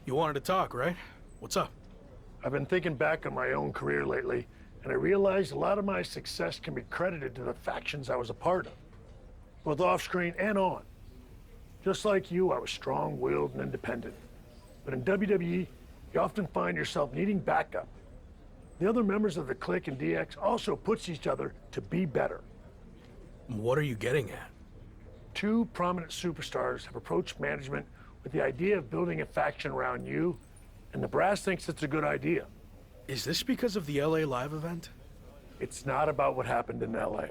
You wanted to talk, right? What's up? I've been thinking back on my own career lately, and I realized a lot of my success can be credited to the factions I was a part of, both off-screen and on. Just like you, I was strong-willed and independent. But in WWE, you often find yourself needing backup. The other members of the Clique and DX also push each other to be better. What are you getting at? Two prominent superstars have approached management with the idea of building a faction around you, and the brass thinks it's a good idea. Is this because of the LA Live event? It's not about what happened in LA.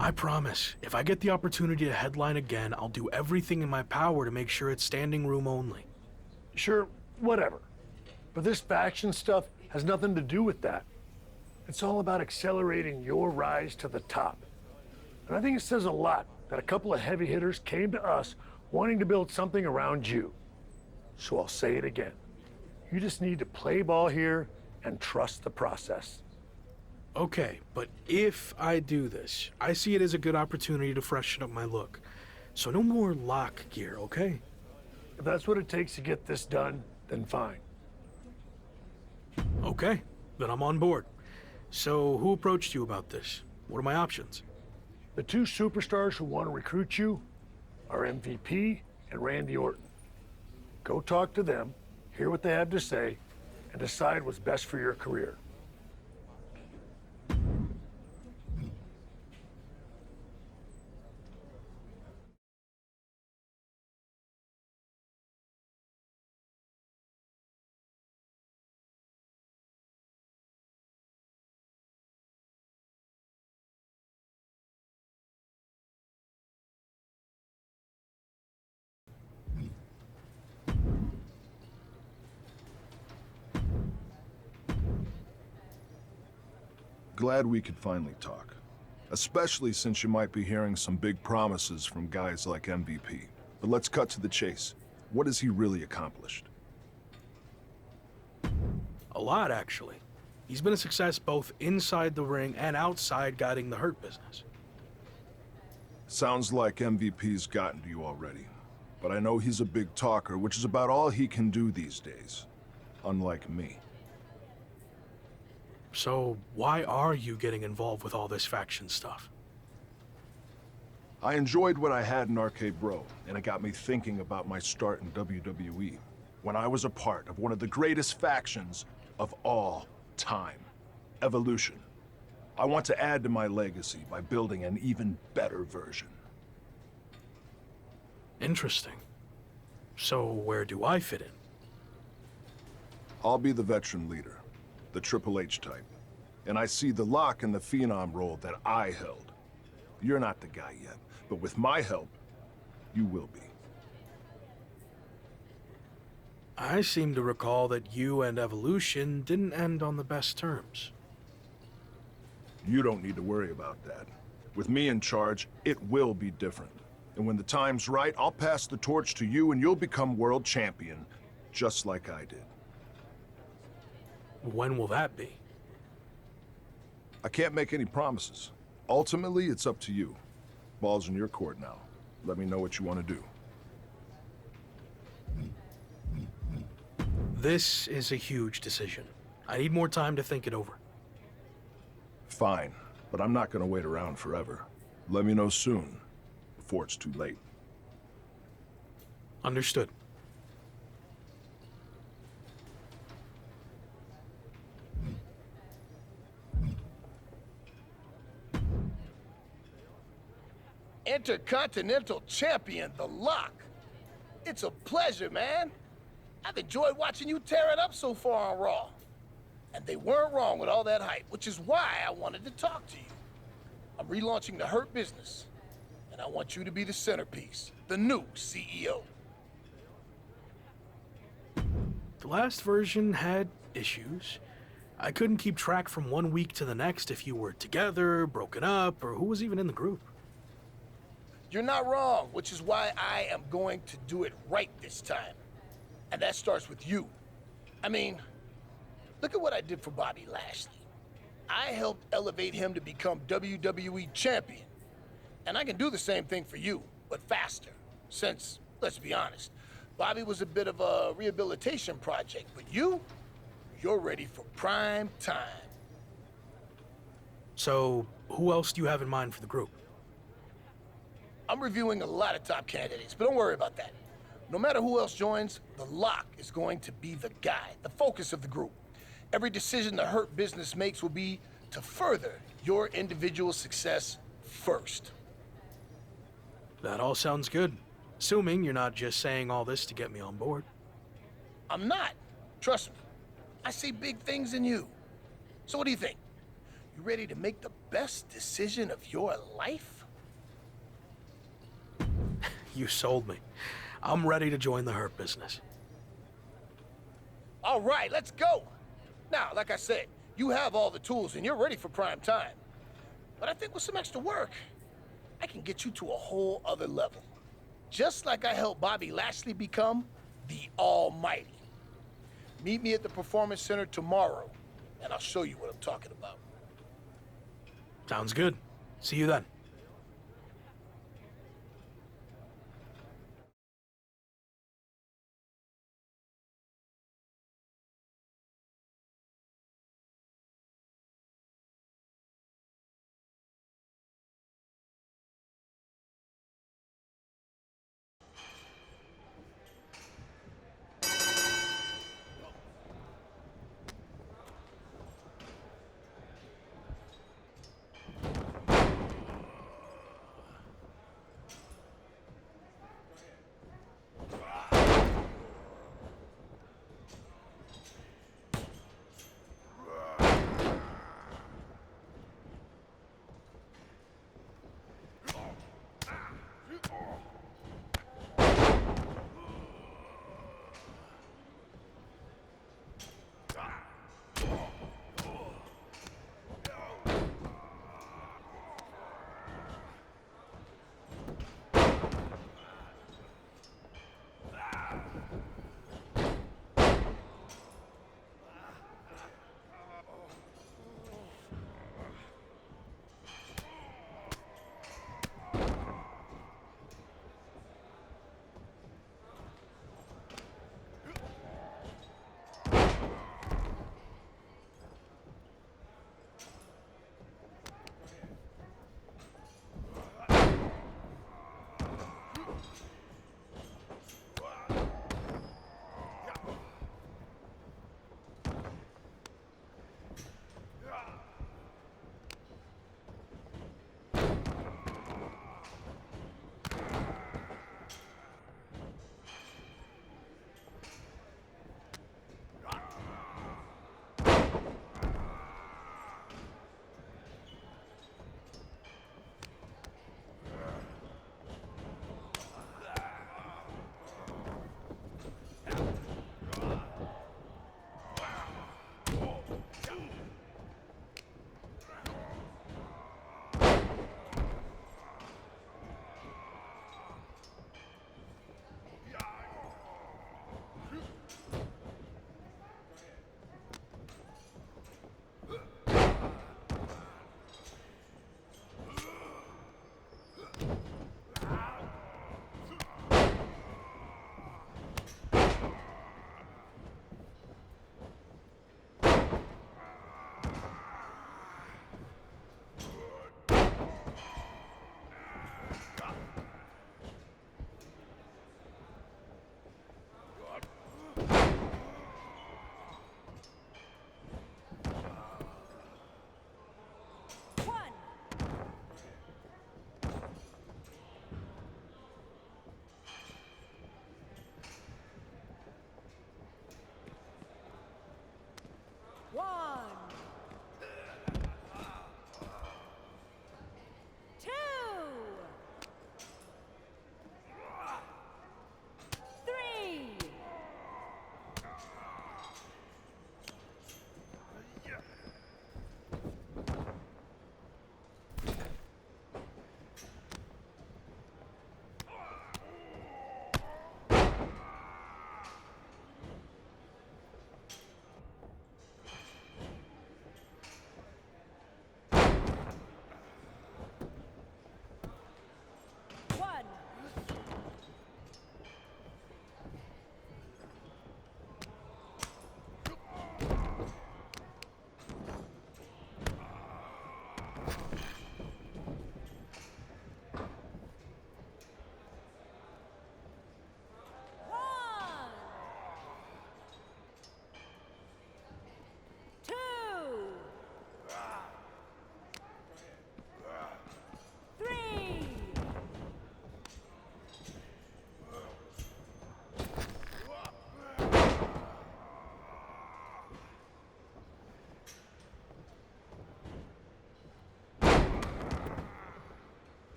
I promise, if I get the opportunity to headline again, I'll do everything in my power to make sure it's standing room only. Sure, whatever. But this faction stuff has nothing to do with that. It's all about accelerating your rise to the top. And I think it says a lot that a couple of heavy hitters came to us wanting to build something around you. So I'll say it again. You just need to play ball here and trust the process. Okay, but if I do this, I see it as a good opportunity to freshen up my look. So no more lock gear, okay? If that's what it takes to get this done, then fine. Okay, then I'm on board. So who approached you about this? What are my options? The two superstars who want to recruit you are MVP and Randy Orton. Go talk to them, hear what they have to say, and decide what's best for your career. Glad we could finally talk. Especially since you might be hearing some big promises from guys like MVP. But let's cut to the chase. What has he really accomplished? A lot, actually. He's been a success both inside the ring and outside guiding the Hurt Business. Sounds like MVP's gotten to you already. But I know he's a big talker, which is about all he can do these days. Unlike me. So why are you getting involved with all this faction stuff? I enjoyed what I had in Arcade Bro, and it got me thinking about my start in WWE, when I was a part of one of the greatest factions of all time, Evolution. I want to add to my legacy by building an even better version. Interesting. So where do I fit in? I'll be the veteran leader, the Triple H type, and I see the lock and the Phenom role that I held. You're not the guy yet, but with my help, you will be. I seem to recall that you and Evolution didn't end on the best terms. You don't need to worry about that. With me in charge, it will be different. And when the time's right, I'll pass the torch to you and you'll become world champion, just like I did. When will that be? I can't make any promises. Ultimately, it's up to you. Ball's in your court now. Let me know what you want to do. This is a huge decision. I need more time to think it over. Fine, but I'm not going to wait around forever. Let me know soon, before it's too late. Understood. Intercontinental Champion, The Lock. It's a pleasure, man. I've enjoyed watching you tear it up so far on Raw. And they weren't wrong with all that hype, which is why I wanted to talk to you. I'm relaunching the Hurt Business, and I want you to be the centerpiece, the new CEO. The last version had issues. I couldn't keep track from one week to the next if you were together, broken up, or who was even in the group. You're not wrong, which is why I am going to do it right this time. And that starts with you. I mean, look at what I did for Bobby Lashley. I helped elevate him to become WWE champion. And I can do the same thing for you, but faster, since Let's be honest. Bobby was a bit of a rehabilitation project, but you're ready for prime time. So, who else do you have in mind for the group? I'm reviewing a lot of top candidates, but don't worry about that. No matter who else joins, the Lock is going to be the guy, the focus of the group. Every decision the Hurt Business makes will be to further your individual success first. That all sounds good. Assuming you're not just saying all this to get me on board. I'm not. Trust me. I see big things in you. So what do you think? You ready to make the best decision of your life? You sold me. I'm ready to join the Hurt Business. All right, let's go. Now, like I said, you have all the tools and you're ready for prime time. But I think with some extra work, I can get you to a whole other level. Just like I helped Bobby Lashley become the Almighty. Meet me at the Performance Center tomorrow, and I'll show you what I'm talking about. Sounds good. See you then.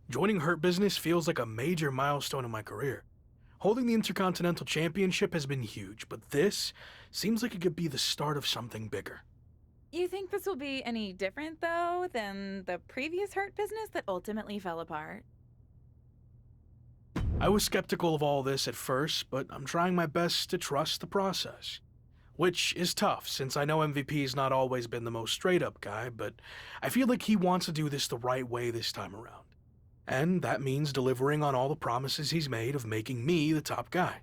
Joining Hurt Business feels like a major milestone in my career. Holding the Intercontinental Championship has been huge, but this seems like it could be the start of something bigger. You think this will be any different, though, than the previous Hurt Business that ultimately fell apart? I was skeptical of all this at first, but I'm trying my best to trust the process. Which is tough, since I know MVP's not always been the most straight-up guy, but I feel like he wants to do this the right way this time around. And that means delivering on all the promises he's made of making me the top guy.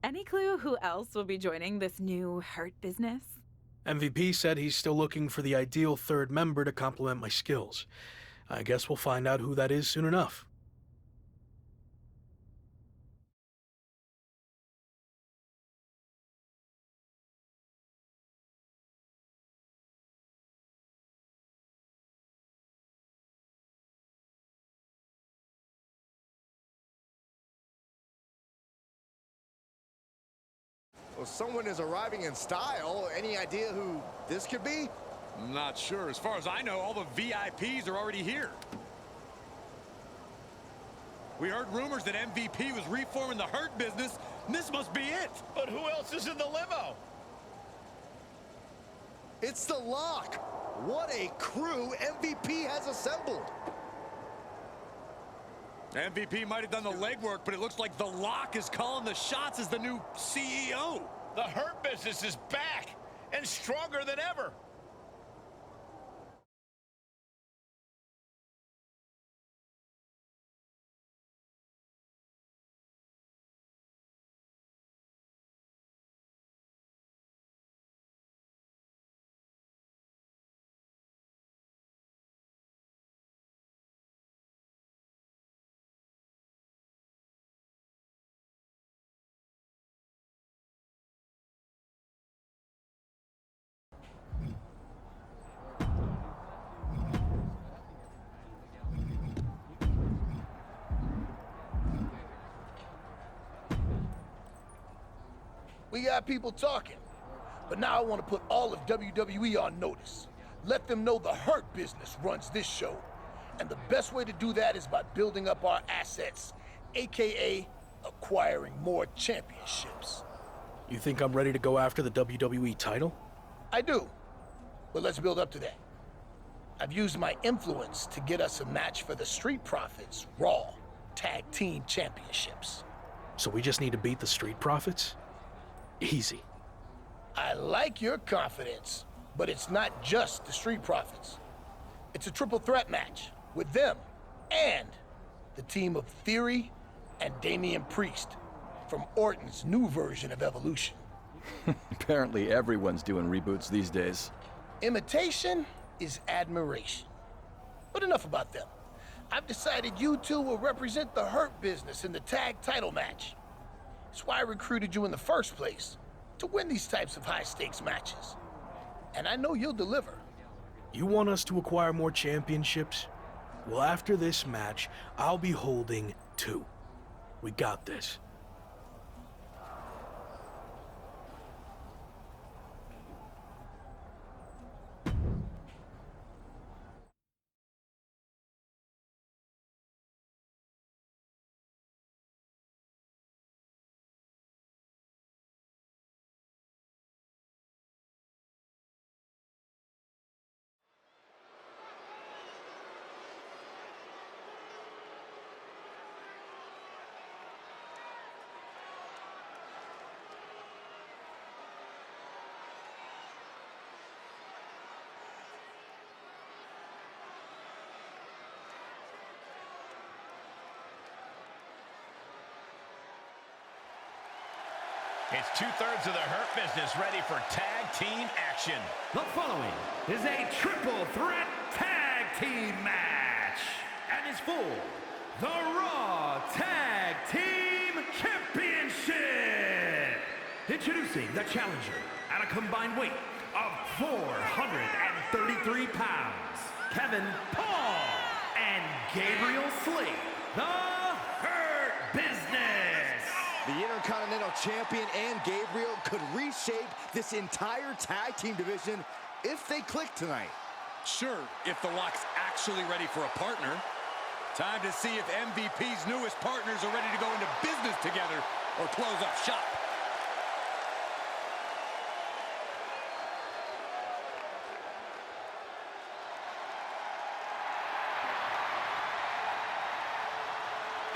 Any clue who else will be joining this new Hurt Business? MVP said he's still looking for the ideal third member to complement my skills. I guess we'll find out who that is soon enough. Well, someone is arriving in style. Any idea who this could be? Not sure. As far as I know, all the VIPs are already here. We heard rumors that MVP was reforming the Hurt Business, and this must be it. But who else is in the limo? It's the Lock. What a crew MVP has assembled. MVP might have done the legwork, but it looks like the Lock is calling the shots as the new CEO. The Hurt Business is back and stronger than ever. We got people talking, but now I want to put all of WWE on notice. Let them know the Hurt Business runs this show. And the best way to do that is by building up our assets, aka acquiring more championships. You think I'm ready to go after the WWE title? I do, but let's build up to that. I've used my influence to get us a match for the Street Profits Raw Tag Team Championships. So we just need to beat the Street Profits? Easy. I like your confidence, but it's not just the Street Profits. It's a triple threat match with them and the team of Theory and Damian Priest from Orton's new version of Evolution. Apparently everyone's doing reboots these days. Imitation is admiration. But enough about them. I've decided you two will represent the Hurt Business in the tag title match. It's why I recruited you in the first place, to win these types of high-stakes matches. And I know you'll deliver. You want us to acquire more championships? Well, after this match, I'll be holding 2. We got this. It's two-thirds of the Hurt Business ready for tag team action. The following is a triple threat tag team match and is for the Raw Tag Team Championship. Introducing the challenger at a combined weight of 433 pounds, Kevin Paul and Gabriel Slade, the Hurt Business. The Intercontinental Champion and Gabriel could reshape this entire tag team division if they click tonight. Sure, if the Lock's actually ready for a partner. Time to see if MVP's newest partners are ready to go into business together or close up shop.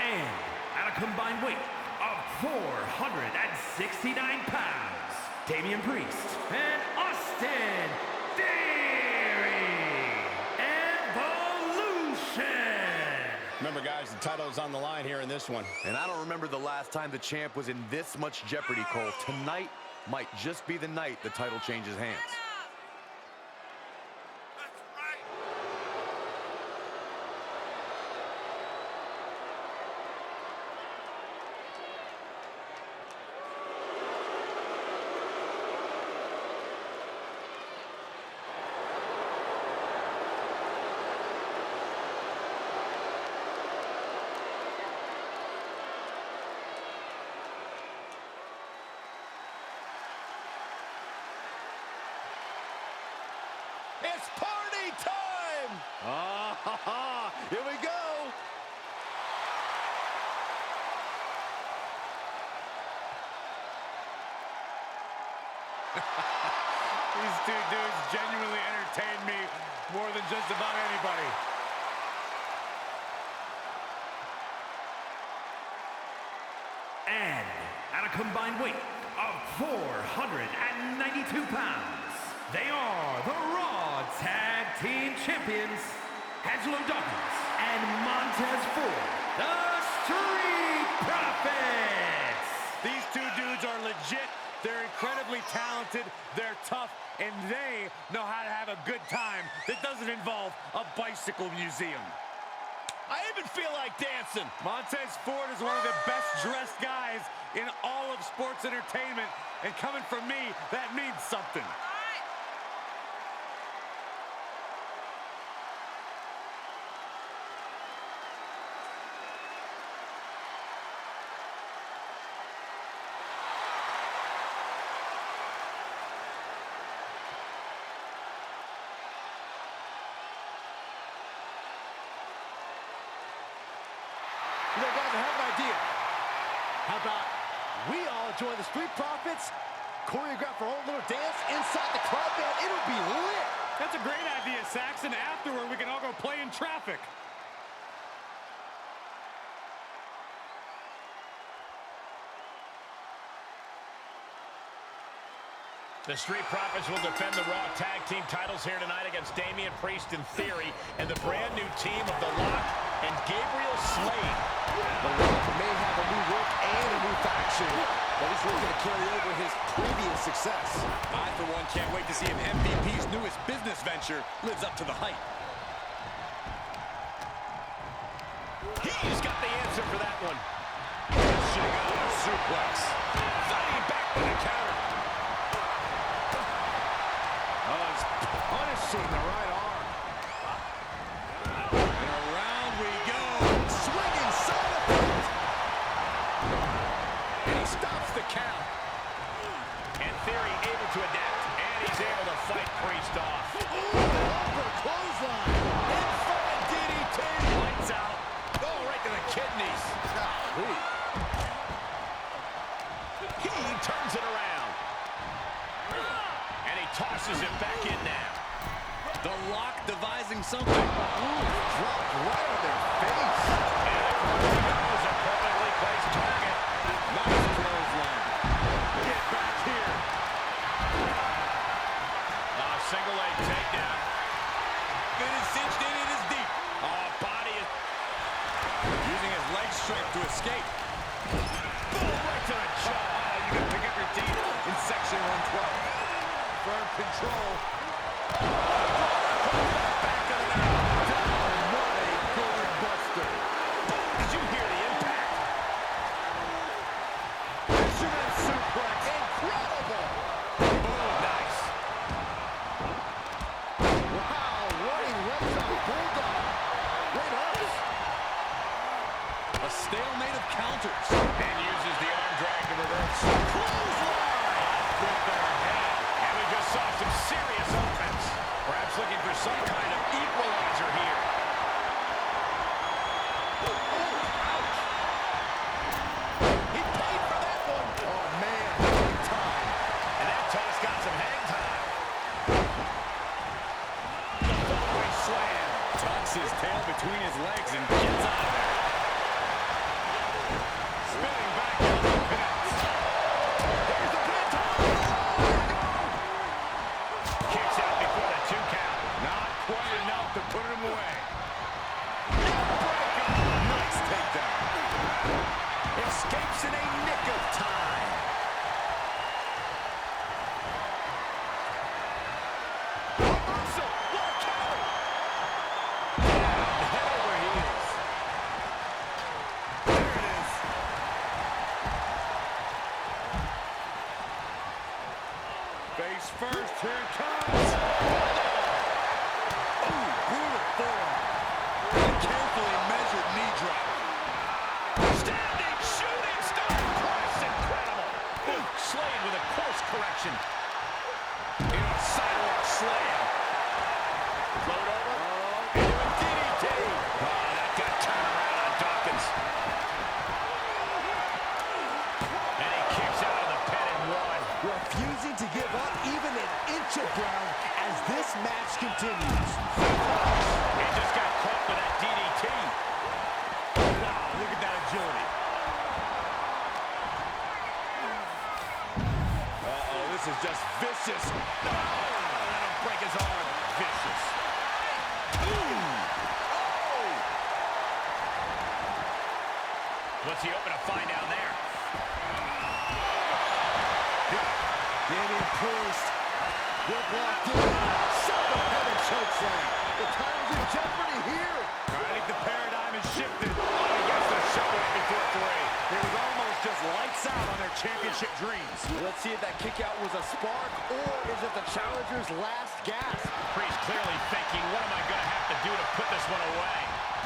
And at a combined weight of 469 pounds, Damian Priest and Austin Theory. Evolution. Remember, guys, the title is on the line here in this one. And I don't remember the last time the champ was in this much jeopardy, Cole. Tonight might just be the night the title changes hands. It's party time! Here we go! These two dudes genuinely entertain me more than just about anybody. And at a combined weight of 492 pounds, they are the Raw Tag Team Champions, Angelo Dawkins and Montez Ford, the Street Profits. These two dudes are legit. They're incredibly talented, they're tough, and they know how to have a good time that doesn't involve a bicycle museum. I even feel like dancing. Montez Ford is one of the best-dressed guys in all of sports entertainment, and coming from me, that means something. You know, guys, I have an idea. How about we all join the Street Profits, choreograph our own little dance inside the club, man? It'll be lit. That's a great idea, Saxon. Afterward, we can all go play in traffic. The Street Profits will defend the Raw Tag Team titles here tonight against Damian Priest and Theory and the brand new team of The Lock and Gabriel Slade. The Lock may have a new look and a new faction, but he's looking to carry over his previous success. I, for one, can't wait to see if MVP's newest business venture lives up to the hype. He's got the answer for that one. Pushing on a suplex. Fighting back with a counter. Punishing the right arm. And around we go. Swinging side effect. And he stops the count. And Theory able to adapt. And he's able to fight Priest off. Upper clothesline. Infrared DDT. Lights out. Oh, right to the kidneys. He turns it around. And he tosses it back in now. The Lock devising something. Dropped right on their face. And that was a perfectly placed target. Nice clothesline. Get back here. Single leg takedown. It is cinched in, it is deep. Body is Using his leg strength to escape. boom right to the jaw. You can pick up your teeth in section 112. Firm control. Back to the net. What a gourd buster. Did you hear the impact? Fisherman suplex. Incredible. Boom, nice. Wow, running left on Bulldog. Great ups. A stalemate of counters. And uses the arm drag to reverse. Clothesline. With their head. And we just saw some serious offense. Perhaps looking for some kind of equalizer here. between his legs and gets out of there. Spinning back out the connects. Here's the pin. Kicks out before the 2 count. Not quite enough to put him away. Nice takedown. Escapes in a nick of time. Reversal. What a counter. And head over heels. There it is. Face first. Here it comes. Ooh, brutal forearm. A carefully measured knee drop. Standing, shooting star press. Incredible. Ooh, slayed with a course correction. In a sidewalk slam. Float over. Into a DDT. Oh, that got turned around on Dawkins. And he kicks out of the pin and one. Refusing to give up even an inch of ground as this match continues. He just got caught with that DDT. Wow, look at that agility. Uh-oh, this is just vicious. No! Let him break his arm. Vicious. Ooh! Oh! What's he hoping to find down there? Damian Priest with locked in. Shot the head and choke slam. The title's in jeopardy here. I think the paradigm has shifted. I guess they're separated before 3. It was almost just lights out on their championship dreams. Let's see if that kick out was a spark or is it the challenger's last gasp? Priest clearly thinking, what am I going to have to do to put this one away?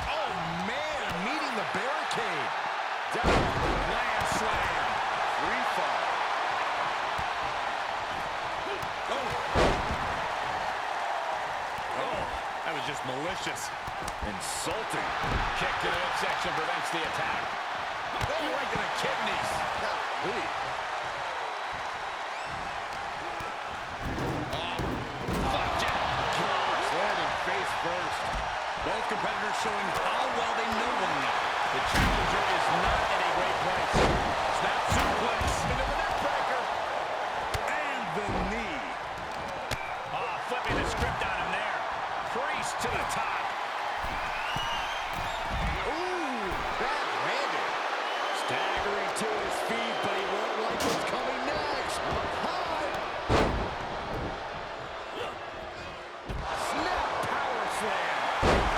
Oh man, meeting the barricade. Down, land slam. Free fall. Oh, that was just malicious. Insulting. Kick to the midsection prevents the attack. Oh, right to the kidneys. Golly. Flapjack. Landing face first. Both competitors showing how well they know one another. The challenger is not in a great place. Snap suplex into the neck breaker. And the knee. Flipping the script on him there. Priest to the top. Ooh, backhanded. Staggering to his feet, but he won't like what's coming next. High. Snap power slam.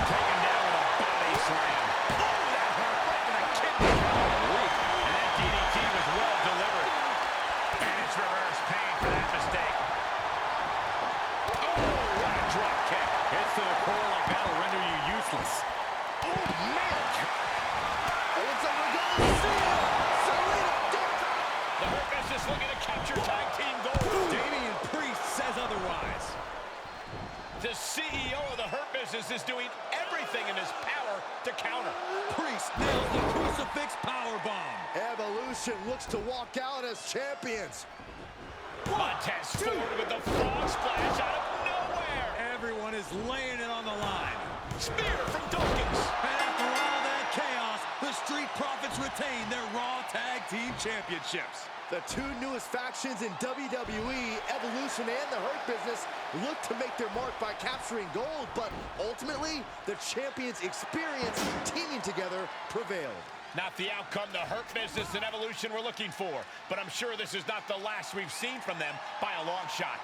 Taken down with a body slam. Oh, that hurt right in the kidney. And that DDT was well delivered. And it's reverse pain for that mistake. Oh, what a drop kick. Hits to the core like that'll render you useless. Oh, man. It's a Garcia. Selena Dawkins. The Hurt Business looking to capture tag team gold. Damian Priest says otherwise. The CEO of the Hurt Business is doing everything in his power to counter. Priest nails the crucifix powerbomb. Evolution looks to walk out as champions. Montez forward with the frog splash out of nowhere. Everyone is laying it on the line. Spear from Dawkins. And after all that chaos, the Street Profits retain their Raw Tag Team Championships. The two newest factions in WWE, Evolution and the Hurt Business, look to make their mark by capturing gold, but ultimately, the champions' experience teaming together prevailed. Not the outcome the Hurt Business and Evolution were looking for, but I'm sure this is not the last we've seen from them by a long shot.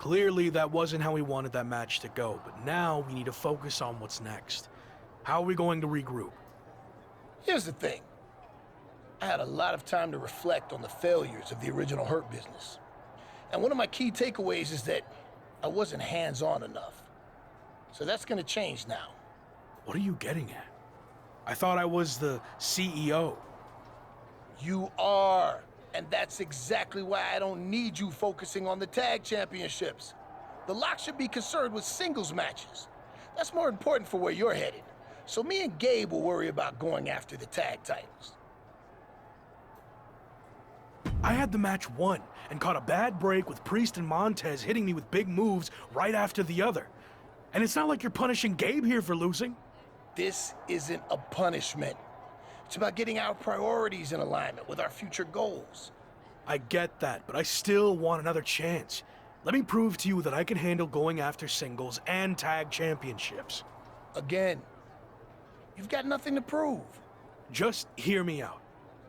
Clearly, that wasn't how he wanted that match to go, but now we need to focus on what's next. How are we going to regroup? Here's the thing. I had a lot of time to reflect on the failures of the original Hurt Business. And one of my key takeaways is that I wasn't hands-on enough. So that's gonna change now. What are you getting at? I thought I was the CEO. You are. And that's exactly why I don't need you focusing on the tag championships. The Lock should be concerned with singles matches. That's more important for where you're headed. So me and Gabe will worry about going after the tag titles. I had the match won and caught a bad break with Priest and Montez hitting me with big moves right after the other. And it's not like you're punishing Gabe here for losing. This isn't a punishment. It's about getting our priorities in alignment with our future goals. I get that, but I still want another chance. Let me prove to you that I can handle going after singles and tag championships. Again, you've got nothing to prove. Just hear me out.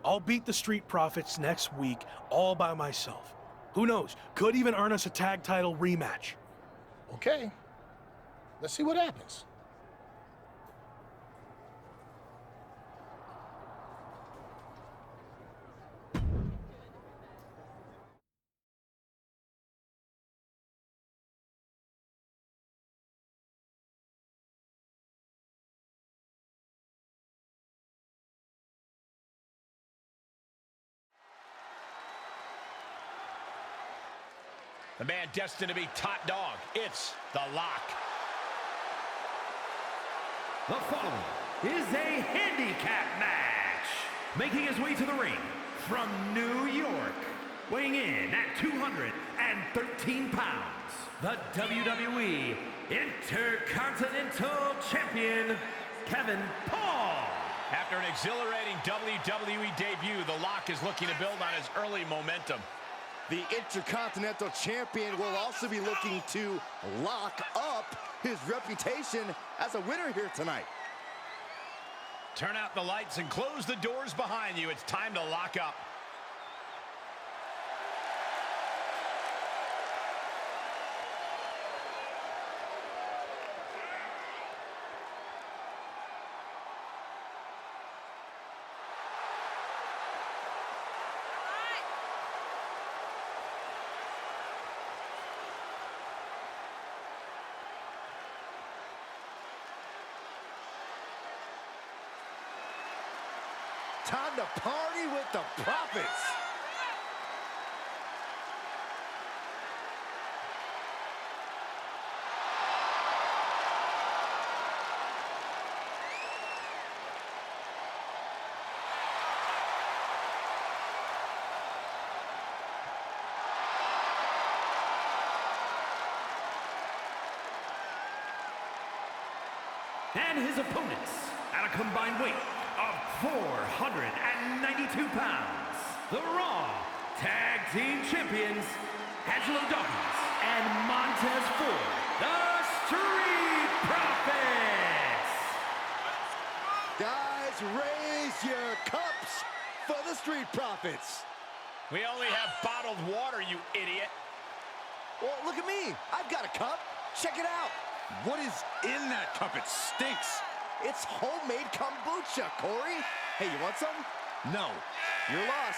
I'll beat the Street Profits next week all by myself. Who knows, could even earn us a tag title rematch. Okay, let's see what happens. The man destined to be top dog, it's The Lock. The following is a handicap match. Making his way to the ring from New York, weighing in at 213 pounds, the WWE Intercontinental Champion, Kevin Paul. After an exhilarating WWE debut, The Lock is looking to build on his early momentum. The Intercontinental Champion will also be looking to lock up his reputation as a winner here tonight. Turn out the lights and close the doors behind you. It's time to lock up. Time to party with the Profits. And his opponents, at a combined weight of 492 pounds, the Raw Tag Team Champions, Angelo Dawkins and Montez Ford, the Street Profits. Guys, raise your cups for the Street Profits. We only have bottled water, you idiot. Well, look at me. I've got a cup. Check it out. What is in that cup? It stinks. It's homemade kombucha, Corey. Hey, you want some? No. Your loss.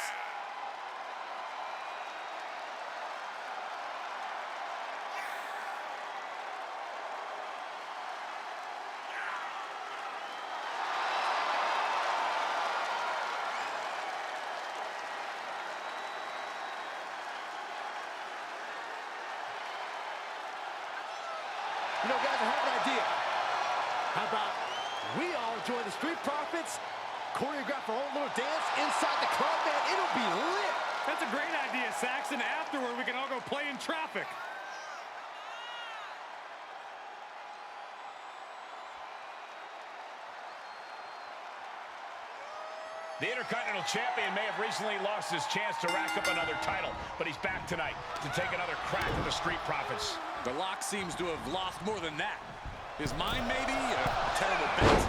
You know, guys, I have an idea. How about we all join the Street Profits, choreograph our own little dance inside the club, man? It'll be lit. That's a great idea, Saxon. Afterward, we can all go play in traffic. The Intercontinental Champion may have recently lost his chance to rack up another title, but he's back tonight to take another crack at the Street Profits. The Lock seems to have lost more than that. His mind, maybe? A terrible bet.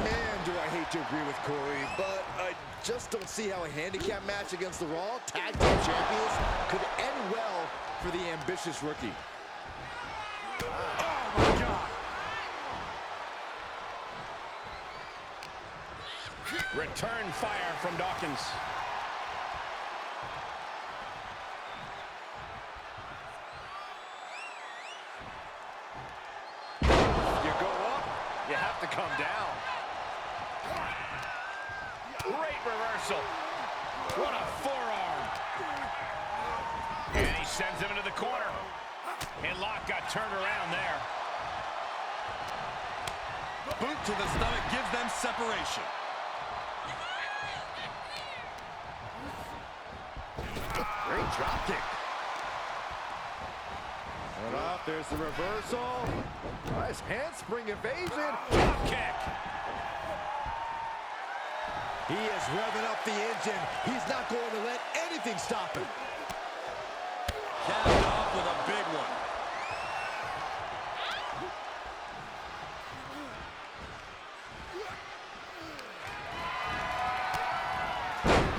Man, do I hate to agree with Corey, but I just don't see how a handicap match against the Raw Tag Team Champions could end well for the ambitious rookie. Return fire from Dawkins. You go up, you have to come down. Great reversal. What a forearm. And he sends him into the corner. And Locke got turned around there. Boot to the stomach gives them separation. Great drop kick. Hold up, there's the reversal. Nice handspring evasion. Drop kick. He is revving up the engine. He's not going to let anything stop him. Capped off with a big one.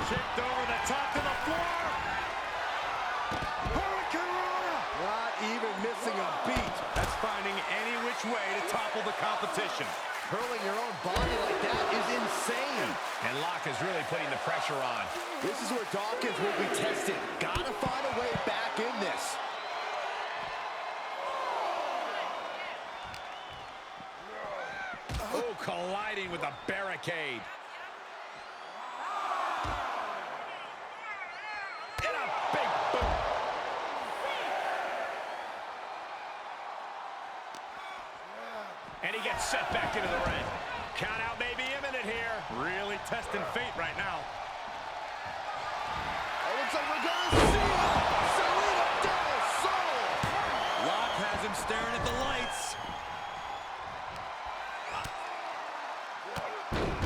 Kicked over the top to the floor. Hurricane. Not even missing a beat. That's finding any which way to topple the competition. Hurling your own body like that is insane. And Locke is really putting the pressure on. This is where Dawkins will be tested. Gotta find a way back in this. Oh, colliding with a barricade. And a big boot. And he gets set back into the ring. Count out may be imminent here. Really testing fate right now. It looks like we're gonna see it. Selena Del Sol. Locke has him staring at the lights.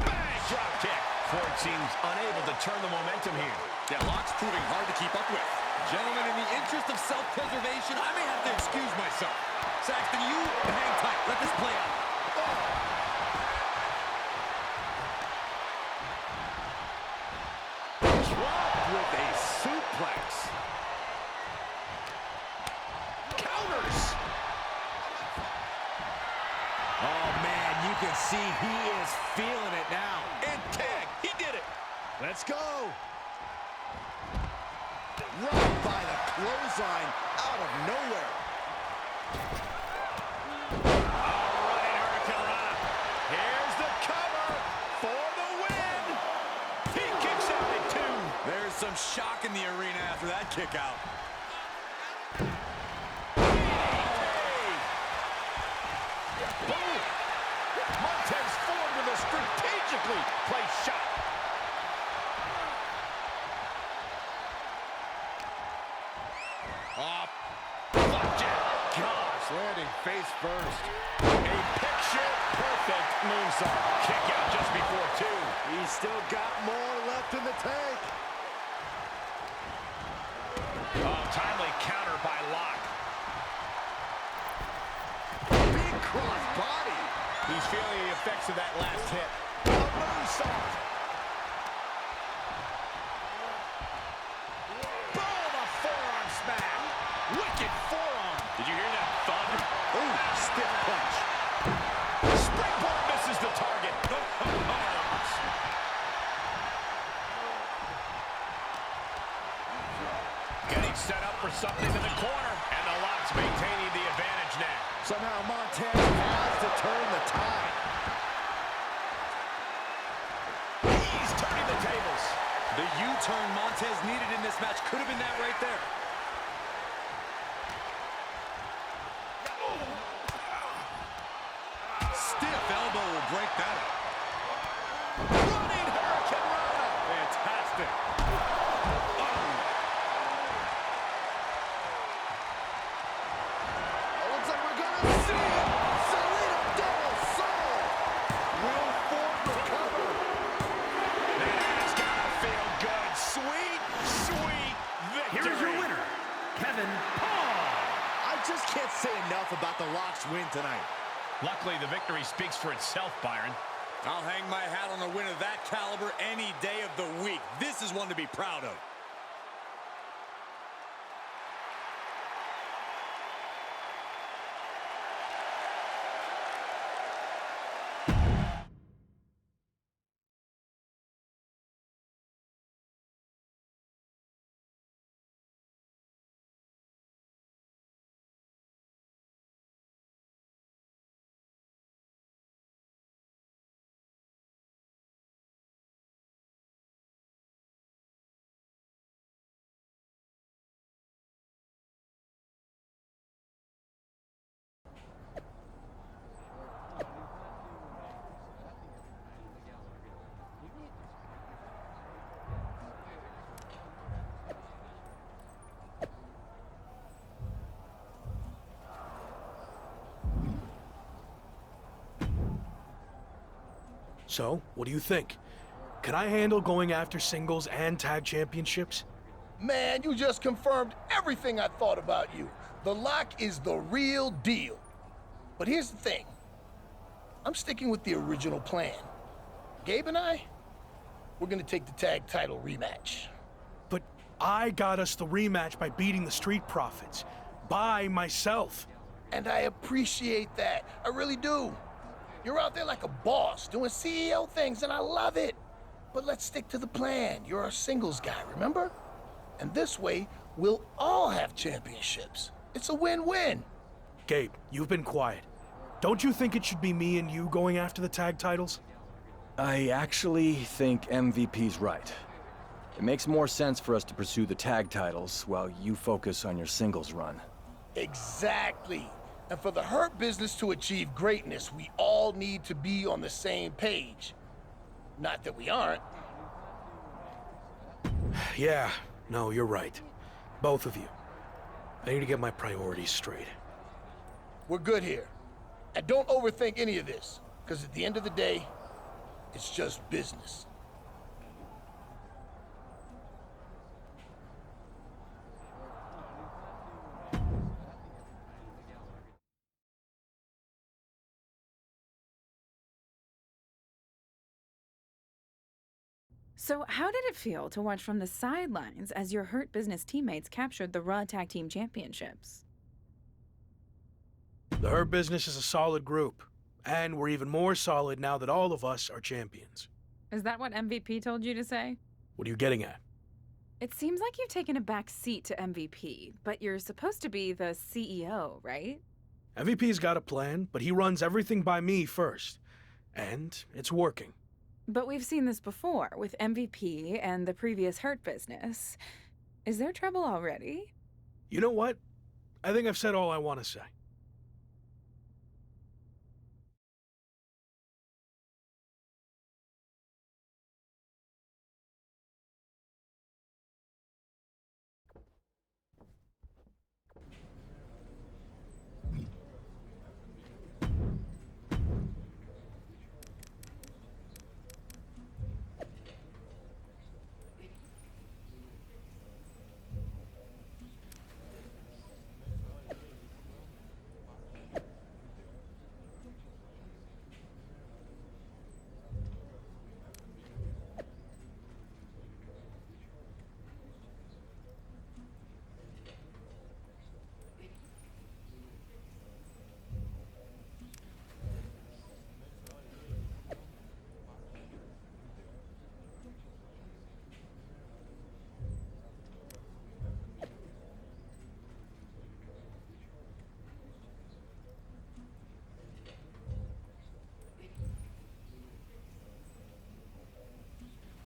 Bang! Drop kick. Ford seems unable to turn the momentum here. Yeah, Locke's proving hard to keep up with. Gentlemen, in the interest of self-preservation, I may have to excuse myself. Saxton, you hang tight. Let this play out. Dropped with a suplex. Counters. Oh, man, you can see he is feeling it now. And tag. He did it. Let's go. Right by the clothesline out of nowhere. Running Hurricane. Here's the cover for the win. He kicks out at 2. There's some shock in the arena after that kick out. Boom! Montez Ford with a strategically placed shot. Flapjack. Gosh, Landing face first. a picture-perfect moonsault. Kick out just before 2. He's still got more left in the tank. Oh, timely counter by Locke. Big cross body. He's feeling the effects of that last hit. A moonsault. Boom, a forearm smack. Wicked forearm. Did you hear that thud? Ooh, stiff punch. Springboard misses the target. Getting set up for something in the corner. And the Locke's maintaining the advantage now. Somehow Montez has to turn the tide. He's turning the tables. The U-turn Montez needed in this match could have been that right there. Stiff elbow will break that up. Running Hurricane. Fantastic. Looks like we're gonna see it. Selena Del Sol. Will Ford recover? That's gotta feel good. Sweet, sweet victory. Here is your winner, Kevin Paul. I just can't say enough about the Rock's win tonight. Luckily, the victory speaks for itself, Byron. I'll hang my hat on a win of that caliber any day of the week. This is one to be proud of. So, what do you think? Can I handle going after singles and tag championships? Man, you just confirmed everything I thought about you. The Lock is the real deal. But here's the thing. I'm sticking with the original plan. Gabe and I, we're gonna take the tag title rematch. But I got us the rematch by beating the Street Profits. By myself. And I appreciate that. I really do. You're out there like a boss, doing CEO things, and I love it. But let's stick to the plan. You're our singles guy, remember? And this way, we'll all have championships. It's a win-win. Gabe, you've been quiet. Don't you think it should be me and you going after the tag titles? I actually think MVP's right. It makes more sense for us to pursue the tag titles while you focus on your singles run. Exactly. And for the Hurt Business to achieve greatness, we all need to be on the same page. Not that we aren't. Yeah, no, you're right. Both of you. I need to get my priorities straight. We're good here. And don't overthink any of this, because at the end of the day, it's just business. So, how did it feel to watch from the sidelines as your Hurt Business teammates captured the Raw Tag Team Championships? The Hurt Business is a solid group, and we're even more solid now that all of us are champions. Is that what MVP told you to say? What are you getting at? It seems like you've taken a back seat to MVP, but you're supposed to be the CEO, right? MVP's got a plan, but he runs everything by me first. And it's working. But we've seen this before with MVP and the previous Hurt Business. Is there trouble already? You know what? I think I've said all I want to say.